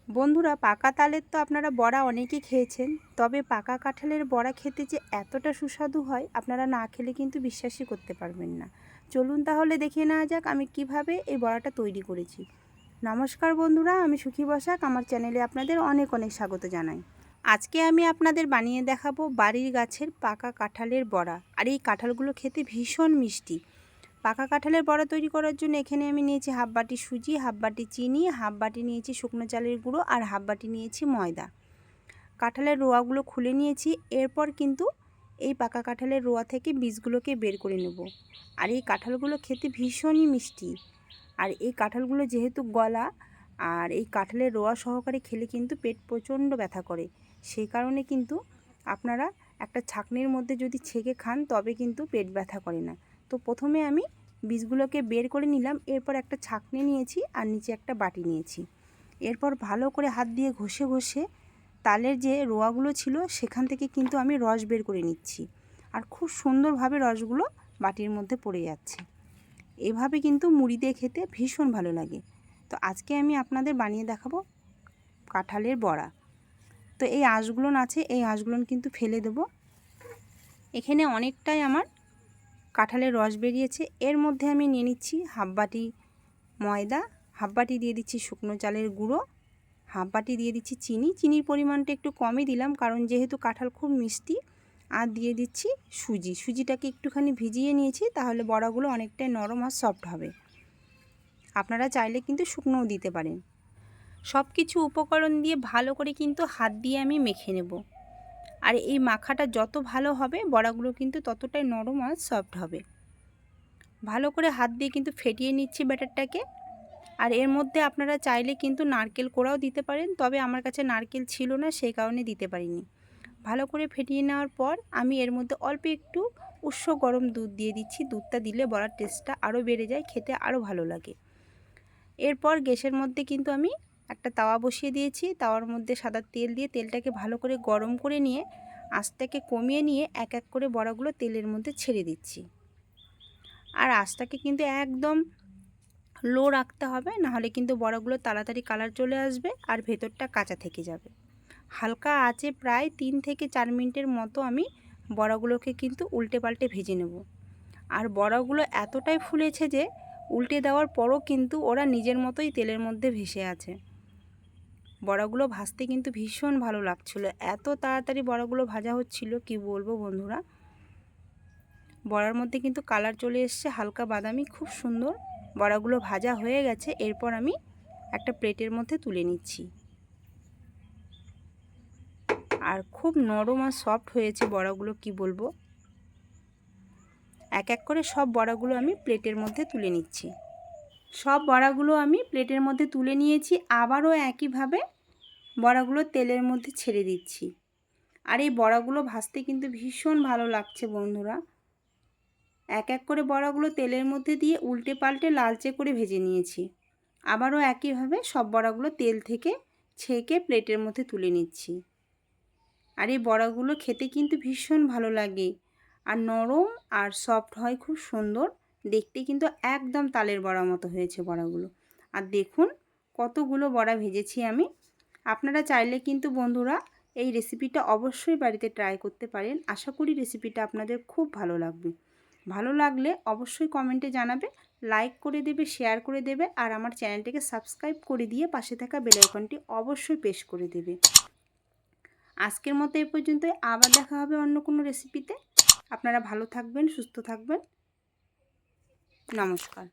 বন্ধুরা, পাকা তালের তো আপনারা বড়া অনেকেই খেয়েছেন, তবে পাকা কাঁঠালের বড়া খেতে যে এতটা সুস্বাদু হয় আপনারা না খেলে কিন্তু বিশ্বাসই করতে পারবেন না। চলুন তাহলে দেখে নেওয়া যাক আমি কিভাবে এই বড়াটা তৈরি করেছি। নমস্কার বন্ধুরা, আমি সুখী বসাক, আমার চ্যানেলে আপনাদের অনেক অনেক স্বাগত জানাই। আজকে আমি আপনাদের বানিয়ে দেখাবো বাড়ির গাছের পাকা কাঁঠালের বড়া। আর এই কাঁঠালগুলো খেতে ভীষণ মিষ্টি। পাকা কাঁঠালের বড়া তৈরি করার জন্য এখানে আমি নিয়েছি হাফ বাটি সুজি, হাফ বাটি চিনি, হাফ বাটি নিয়েছি শুকনো চালের গুঁড়ো আর হাফ বাটি নিয়েছি ময়দা। কাঁঠালের রোয়াগুলো খুলে নিয়েছি। এরপর কিন্তু এই পাকা কাঁঠালের রোয়া থেকে বীজগুলোকে বের করে নেব। আর এই কাঁঠালগুলো খেতে ভীষণই মিষ্টি। আর এই কাঁঠালগুলো যেহেতু গলা, আর এই কাঁঠালের রোয়া সহকারে খেলে কিন্তু পেট প্রচণ্ড ব্যথা করে। সেই কারণে কিন্তু আপনারা একটা ছাঁকনির মধ্যে যদি ছেঁকে খান তবে কিন্তু পেট ব্যথা করে না। তো প্রথমে আমি বীজগুলোকে বের করে নিলাম। এরপর একটা ছাঁকনি নিয়েছি আর নিচে একটা বাটি নিয়েছি। এরপর ভালো করে হাত দিয়ে ঘষে ঘষে তালের যে রোয়াগুলো ছিল সেখান থেকে কিন্তু আমি রস বের করে নিচ্ছি। আর খুব সুন্দরভাবে রসগুলো বাটির মধ্যে পড়ে যাচ্ছে। এভাবে কিন্তু মুড়ি দিয়ে খেতে ভীষণ ভালো লাগে। তো আজকে আমি আপনাদের বানিয়ে দেখাবো কাঁঠালের বড়া। তো এই আঁশগুলো আছে, এই আঁশগুলো কিন্তু ফেলে দেব। এখানে অনেকটাই আমার কাঁঠালের রস বেরিয়েছে। এর মধ্যে আমি নিয়ে নিচ্ছি হাফ বাটি ময়দা, হাফ বাটি দিয়ে দিচ্ছি শুকনো চালের গুঁড়ো, হাফ বাটি দিয়ে দিচ্ছি চিনি। চিনির পরিমাণটা একটু কমই দিলাম কারণ যেহেতু কাঁঠাল খুব মিষ্টি। আর দিয়ে দিচ্ছি সুজি। সুজিটাকে একটুখানি ভিজিয়ে নিয়েছি, তাহলে বড়াগুলো অনেকটাই নরম আর সফট হবে। আপনারা চাইলে কিন্তু শুকনোও দিতে পারেন। সব কিছু উপকরণ দিয়ে ভালো করে কিন্তু হাত দিয়ে আমি মেখে নেব। আর এই মাখাটা যত ভালো হবে বড়াগুলো কিন্তু ততটাই নরম আর সফট হবে। ভালো করে হাত দিয়ে কিন্তু ফেটিয়ে নিচ্ছি ব্যাটারটাকে। আর এর মধ্যে আপনারা চাইলে কিন্তু নারকেল কোড়াও দিতে পারেন, তবে আমার কাছে নারকেল ছিল না সেই কারণে দিতে পারিনি। ভালো করে ফেটিয়ে নেওয়ার পর আমি এর মধ্যে অল্প একটু উষ্ণ গরম দুধ দিয়ে দিচ্ছি। দুধটা দিলে বড়ার টেস্টটা আরও বেড়ে যায়, খেতে আরও ভালো লাগে। এরপর গ্যাসের মধ্যে কিন্তু আমি একটা তাওয়া বসিয়ে দিয়েছি। তাওয়ার মধ্যে সাদা তেল দিয়ে তেলটাকে ভালো করে গরম করে নিয়ে আঁচটাকে কমিয়ে নিয়ে এক এক করে বড়াগুলো তেলের মধ্যে ছেড়ে দিচ্ছি। আর আঁচটাকে কিন্তু একদম লো রাখতে হবে, নাহলে কিন্তু বড়াগুলো তাড়াতাড়ি কালার চলে আসবে আর ভেতরটা কাঁচা থেকে যাবে। হালকা আঁচে প্রায় 3 থেকে 4 মিনিটের মতো আমি বড়াগুলোকে কিন্তু উল্টে পাল্টে ভেজে নেব। আর বড়াগুলো এতটাই ফুলেছে যে উল্টে দেওয়ার পরও কিন্তু ওরা নিজের মতোই তেলের মধ্যে ভেসে আছে। বড়াগুলো ভাজতে কিন্তু ভীষণ ভালো লাগছিল, এত তাড়াতাড়ি বড়াগুলো ভাজা হচ্ছিল কি বলবো বন্ধুরা। বড়ার মধ্যে কিন্তু কালার চলে এসছে হালকা বাদামি, খুব সুন্দর। বড়াগুলো ভাজা হয়ে গেছে। এরপর আমি একটা প্লেটের মধ্যে তুলে নিচ্ছি। আর খুব নরম আর সফট হয়েছে বড়াগুলো, কি বলবো। এক এক করে সব বড়াগুলো আমি প্লেটের মধ্যে তুলে নিচ্ছি। সব বড়াগুলো আমি প্লেটের মধ্যে তুলে নিয়েছি। আবারও একইভাবে বড়াগুলো তেলের মধ্যে ছেড়ে দিচ্ছি। আর এই বড়াগুলো ভাজতে কিন্তু ভীষণ ভালো লাগছে বন্ধুরা। এক এক করে বড়াগুলো তেলের মধ্যে দিয়ে উল্টে পাল্টে লালচে করে ভেজে নিয়েছি। আবারও একইভাবে সব বড়াগুলো তেল থেকে ছেঁকে প্লেটের মধ্যে তুলে নিচ্ছি। আর এই বড়াগুলো খেতে কিন্তু ভীষণ ভালো লাগে, আর নরম আর সফট হয়, খুব সুন্দর দেখতে। কিন্তু একদম তালের বড়া মতো হয়েছে বড়াগুলো। আর দেখুন কতগুলো বড়া ভেজেছি আমি। আপনারা চাইলে কিন্তু বন্ধুরা এই রেসিপিটা অবশ্যই বাড়িতে ট্রাই করতে পারেন। আশা করি রেসিপিটা আপনাদের খুব ভালো লাগবে। ভালো লাগলে অবশ্যই কমেন্টে জানাবে, লাইক করে দেবে, শেয়ার করে দেবে, আর আমার চ্যানেলটিকে সাবস্ক্রাইব করে দিয়ে পাশে থাকা বেল আইকনটি অবশ্যই প্রেস করে দেবে। আজকের মতো এই পর্যন্তই, আবার দেখা হবে অন্য কোনো রেসিপিতে। আপনারা ভালো থাকবেন, সুস্থ থাকবেন। নমস্কার।